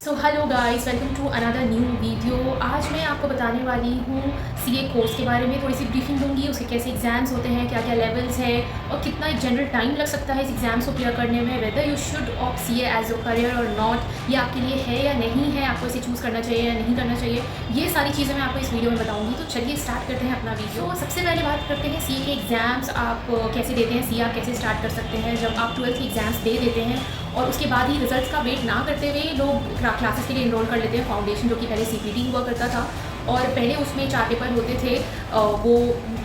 So hello guys, welcome to another new video. आज मैं आपको बताने वाली हूँ सीए कोर्स के बारे में। थोड़ी सी ब्रीफिंग दूंगी, उसके कैसे एग्ज़ाम्स होते हैं, क्या क्या लेवल्स है और कितना एक जनरल टाइम लग सकता है इस एग्ज़ाम्स को क्लियर करने में। Whether you should opt CA as a career और नॉट, ये आपके लिए है या नहीं है, आपको इसे चूज़ करना चाहिए या नहीं करना चाहिए, ये सारी चीज़ें मैं आपको इस वीडियो में बताऊँगी। तो चलिए स्टार्ट करते हैं अपना वीडियो। तो सबसे पहले बात करते हैं सीए के एग्ज़ाम्स आप कैसे देते हैं, सीए आप कैसे स्टार्ट कर सकते हैं। जब आप 12th के एग्ज़ाम्स दे देते हैं और उसके बाद ही रिजल्ट्स का वेट ना करते हुए लोग क्लासेस के लिए इनरोल कर लेते हैं। फाउंडेशन जो कि पहले सीपीटी हुआ करता था और पहले उसमें 4 पेपर होते थे, वो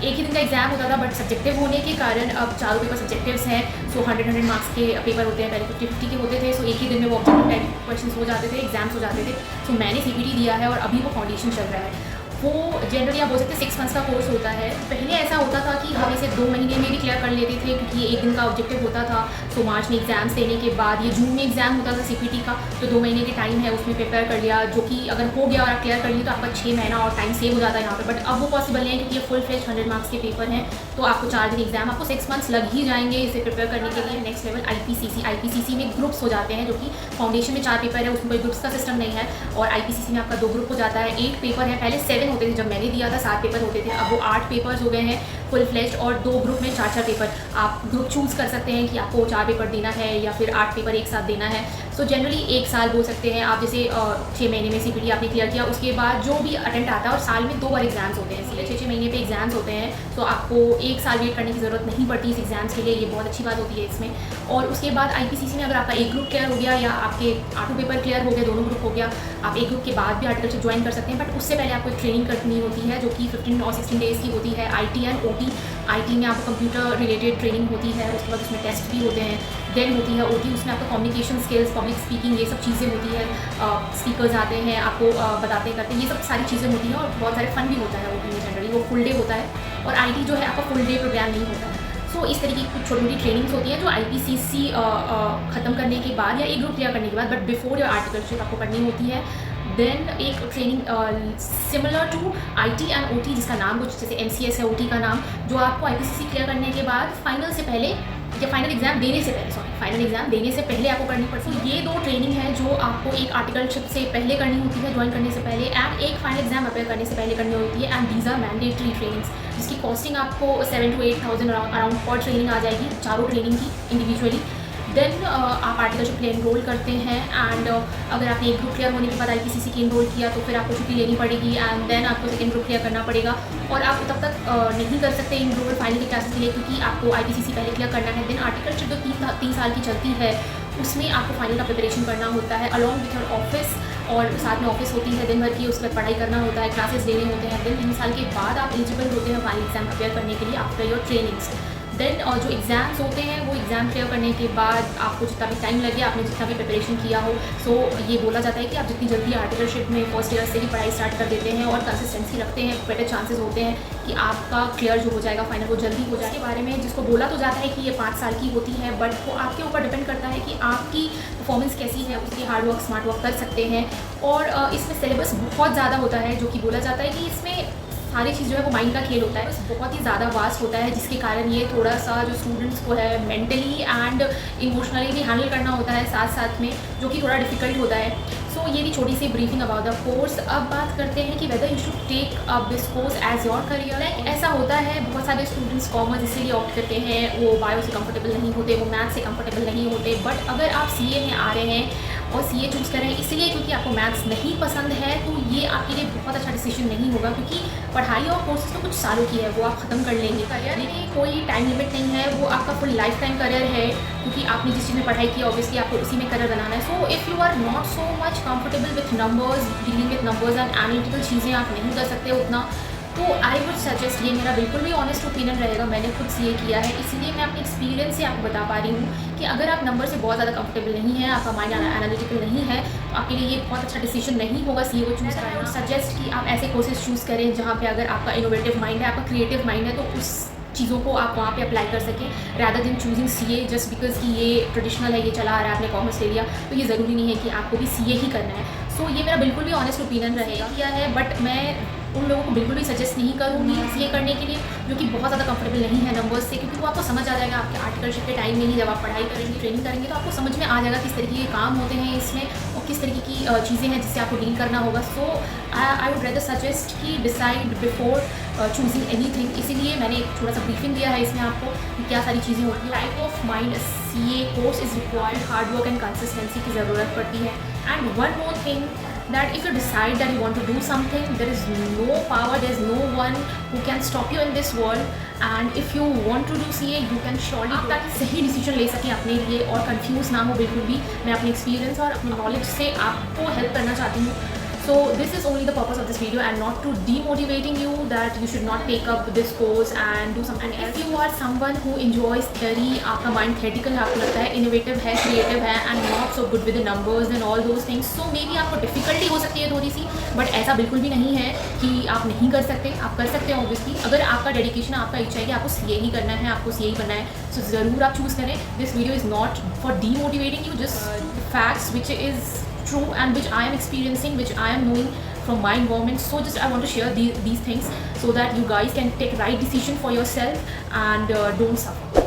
एक ही दिन का एग्ज़ाम होता था, बट सब्जेक्टिव होने के कारण अब चारों पेपर सब्जेक्टिव्स हैं। सो 100 मार्क्स के पेपर होते हैं, पहले 50-50 के होते थे। सो एक ही दिन में वो ऑब्जेक्टिव टाइप क्वेश्चन हो जाते थे, एग्जाम्स हो जाते थे। सो मैंने सीपीटी दिया है और अभी वो फाउंडेशन चल रहा है। वो जनरली आप बोल सकते हैं 6 मंथ्स का कोर्स होता है। पहले ऐसा होता था कि हम इसे 2 महीने में भी क्लियर कर लेते थे क्योंकि ये एक दिन का ऑब्जेक्टिव होता था। सो मार्च में एग्जाम्स देने के बाद ये जून में एग्जाम होता था सीपीटी का, तो 2 महीने के टाइम है, उसमें प्रिपेयर कर लिया, जो कि अगर हो गया और आप क्लियर कर लिए तो आपका 6 महीना और टाइम सेव हो जाता है यहाँ पे। बट अब वो पॉसिबल नहीं है क्योंकि ये फुल फ्लेज 100 मार्क्स के पेपर हैं, तो आपको 4 दिन एग्जाम, आपको 6 मंथ्स लग ही जाएंगे इसे प्रिपेयर करने के लिए। नेक्स्ट लेवल आईपीसीसी में ग्रुप्स हो जाते हैं, जो कि फाउंडेशन में 4 पेपर है, उसमें कोई ग्रुप्स का सिस्टम नहीं है। और आईपीसीसी में आपका 2 ग्रुप हो जाता है, 8 पेपर है। पहले 7 होते थे जब मैंने दिया था, 7 पेपर होते थे, अब वो 8 पेपर्स हो गए हैं फुल फ्लेज्ड और 2 ग्रुप में 4-4 पेपर। आप ग्रुप चूज़ कर सकते हैं कि आपको 4 पेपर देना है या फिर 8 पेपर एक साथ देना है। सो जनरली 1 साल बोल सकते हैं आप, जैसे 6 महीने में सीपीटी आपने क्लियर किया, उसके बाद जो भी अटेम्प्ट आता है, और साल में 2 बार एग्जाम्स होते हैं, इसलिए 6-6 महीने पे एग्जाम्स होते हैं। तो आपको 1 साल वेट करने की ज़रूरत नहीं पड़ती इस एग्जाम्स के लिए, ये बहुत अच्छी बात होती है इसमें। और उसके बाद आईपीसीसी में अगर आपका एक ग्रुप क्लियर हो गया या आपके 8 पेपर क्लियर हो गए, दोनों ग्रुप हो गया, आप एक ग्रुप के बाद भी आर्टिकलशिप ज्वाइन कर सकते हैं। बट उससे पहले आपको एक ट्रेनिंग करनी होती है जो कि 15 और 16 डेज़ की होती है। आईटी एंड ओटी, आईटी में आपको कंप्यूटर रिलेटेड ट्रेनिंग होती है, उसके बाद उसमें टेस्ट भी होते हैं। देन होती है ओटी, उसमें आपको कम्युनिकेशन स्किल्स, पब्लिक स्पीकिंग, ये सब चीज़ें होती है। स्पीकर्स आते हैं, आपको बताते करते हैं, ये सब सारी चीज़ें होती हैं। और बहुत सारे फन भी होता है ओटी में, जनरली वो फुल डे होता है। और आईटी जो है आपका फुल डे प्रोग्राम नहीं होता है। सो इस तरीके की कुछ छोटी मोटी ट्रेनिंग्स होती हैं जो आईपीसीसी ख़त्म करने के बाद या एक ग्रुप क्लियर करने के बाद, बट बिफोर योर आर्टिकलशिप आपको करनी होती है। देन एक training similar to IT and OT, जिसका नाम कुछ जैसे एमसीएस है ओटी का नाम, जो आपको आईपीसीसी क्लियर करने के बाद फाइनल से पहले या फाइनल एग्जाम देने से पहले, फाइनल एग्जाम देने से पहले आपको करनी पड़ती है। ये 2 ट्रेनिंग है जो आपको एक आर्टिकलशिप से पहले करनी होती है, ज्वाइन करने से पहले, एंड एक फाइनल एग्जाम अपेयर करने से पहले करनी होती है। And these are mandatory trainings, जिसकी कॉस्टिंग आपको 7 to 8,000 अराउंड पर ट्रेनिंग आ जाएगी, चारों ट्रेनिंग की इंडिविजुअली। देन आप आर्टिकलशिप के लिए इनरोल करते हैं। एंड अगर आपने एक ग्रुप क्लियर होने के बाद आईपीसीसी के इनरोल किया तो फिर आपको छुट्टी लेनी पड़ेगी एंड देन आपको सेकेंड ग्रुप क्लियर करना पड़ेगा। और आप तब तक नहीं कर सकते इनरोल फाइनल के क्लासेस के लिए, क्योंकि आपको आईपीसीसी पहले क्लियर करना है। देन आर्टिकलशिप जो 3 साल की चलती है, उसमें आपको फाइनल का प्रिपरेशन करना होता है अलॉन्ग विथ योर ऑफिस, और साथ में ऑफिस होती है दिन भर की, उसके बाद पढ़ाई करना होता है, क्लासेस देने होते हैं। देन 3 साल के बाद आप एलिजिबल होते हैं फाइनल एग्जाम अपेयर करने के लिए आफ्टर योर ट्रेनिंग्स। देन जो एग्ज़ाम्स होते हैं वो एग्ज़ाम क्लियर करने के बाद आपको जितना भी टाइम लगे, आपने जितना भी प्रिपरेशन किया हो, सो ये बोला जाता है कि आप जितनी जल्दी आर्टिकलशिप में फर्स्ट ईयर से ही पढ़ाई स्टार्ट कर देते हैं और कंसिस्टेंसी रखते हैं, बेटर चांसेस होते हैं कि आपका क्लियर जो हो जाएगा फाइनल वो जल्दी हो जाए। इसके बारे में जिसको बोला तो जाता है कि ये 5 साल की होती है, बट वो आपके ऊपर डिपेंड करता है कि आपकी परफॉर्मेंस कैसी है, उसकी हार्ड वर्क स्मार्ट वर्क कर सकते हैं। और इसमें सिलेबस बहुत ज़्यादा होता है, जो कि बोला जाता है कि इसमें सारी चीज़ जो है वो माइंड का खेल होता है, बस बहुत ही ज़्यादा वास्ट होता है, जिसके कारण ये थोड़ा सा जो स्टूडेंट्स को है मेंटली एंड इमोशनली भी हैंडल करना होता है साथ साथ में, जो कि थोड़ा डिफिकल्ट होता है। सो ये भी छोटी सी ब्रीफिंग अबाउट द कोर्स। अब बात करते हैं कि whether you should take up this course as your career. ऐसा होता है बहुत सारे स्टूडेंट्स कॉमर्स इसीलिए ऑप्ट करते हैं, वो बायो से कंफर्टेबल नहीं होते, वो मैथ्स से कंफर्टेबल नहीं होते। बट अगर आप सीए में आ रहे हैं और सीए चूज़ कर रहे हैं इसलिए क्योंकि आपको मैथ्स नहीं पसंद है, तो ये आपके लिए बहुत अच्छा डिसीजन नहीं होगा, क्योंकि पढ़ाई और कोर्सेज तो कुछ सालों की है, वो आप ख़त्म कर लेंगे। करियर में कोई टाइम लिमिट नहीं है, वो आपका फुल लाइफ टाइम करियर है, क्योंकि आपने जिस चीज़ में पढ़ाई की ऑब्वियसली आपको उसी में करियर बनाना है। So if you are not so much comfortable with numbers, dealing with numbers and analytical चीज़ें आप नहीं कर सकते उतना, तो आई वुड सजेस्ट, ये मेरा बिल्कुल भी ऑनेस्ट ओपिनियन रहेगा, मैंने खुद सीए किया है इसीलिए मैं अपने एक्सपीरियंस से आपको बता पा रही हूँ कि अगर आप नंबर से बहुत ज़्यादा कंफर्टेबल नहीं है, आपका माइंड एनालिटिकल नहीं है, तो आपके लिए ये बहुत अच्छा डिसीजन नहीं होगा सीए को चूज़ करना। आई वुड सजेस्ट कि आप ऐसे कोर्सेज चूज़ करें जहाँ पे अगर आपका इनोवेटिव माइंड है, आपका क्रिएटिव माइंड है, तो उस चीज़ों को आप वहाँ पे अप्लाई कर सकें, rather than choosing CA just because कि ये ट्रेडिशनल है, ये चला आ रहा है, आपने कॉमर्स ले लिया, तो ये ज़रूरी नहीं है कि आपको भी सीए ही करना है। सो ये मेरा बिल्कुल भी ऑनेस्ट ओपिनियन रहेगा किया है, बट मैं उन लोगों को बिल्कुल भी सजेस्ट नहीं करूँगी सीए करने के लिए जो कि बहुत ज़्यादा कंफर्टेबल नहीं है नंबर्स से, क्योंकि वो आपको समझ आ जाएगा आपके आर्टिकलशिप के टाइम में ही, जब आप पढ़ाई करेंगे ट्रेनिंग करेंगे तो आपको समझ में आ जाएगा किस तरीके के काम होते हैं इसमें और किस तरीके की चीज़ें हैं जिससे आपको डील करना होगा. सो आई वुड रेदर सजेस्ट कि डिसाइड बिफोर चूजिंग एनीथिंग. इसीलिए मैंने एक थोड़ा सा ब्रीफिंग दिया है इसमें आपको कि क्या सारी चीज़ें होती हैं. Type of mind CA course is required. Hard work and consistency की ज़रूरत पड़ती है. And one more thing, that if you decide that you want to do something, there is no power, there is no one who can stop you in this world. And if you want to do CA, you can surely आप ताकि सही decision ले सकें अपने लिए और confuse ना हो बिल्कुल भी. मैं अपने एक्सपीरियंस और अपने नॉलेज से आपको हेल्प करना चाहती हूँ. So this is only the purpose of this video and not to demotivating you that you should not take up this course and do something else. If you are someone who enjoys theory, आपका mind theoretical है, आपको लगता है innovative है, creative है and not so good with the numbers and all those things, so maybe आपको difficulty हो सकती है थोड़ी सी, but ऐसा बिल्कुल भी नहीं है कि आप नहीं कर सकते. आप कर सकते हैं obviously. अगर आपका dedication, आपका इच्छा है कि आपको CA ही करना है, आपको CA ही बनना है, so ज़रूर आप चूज़ करें. This video is not for demotivating you, just facts which is true and which I am experiencing, which I am knowing from my environment. So just I want to share these things so that you guys can take right decision for yourself and don't suffer.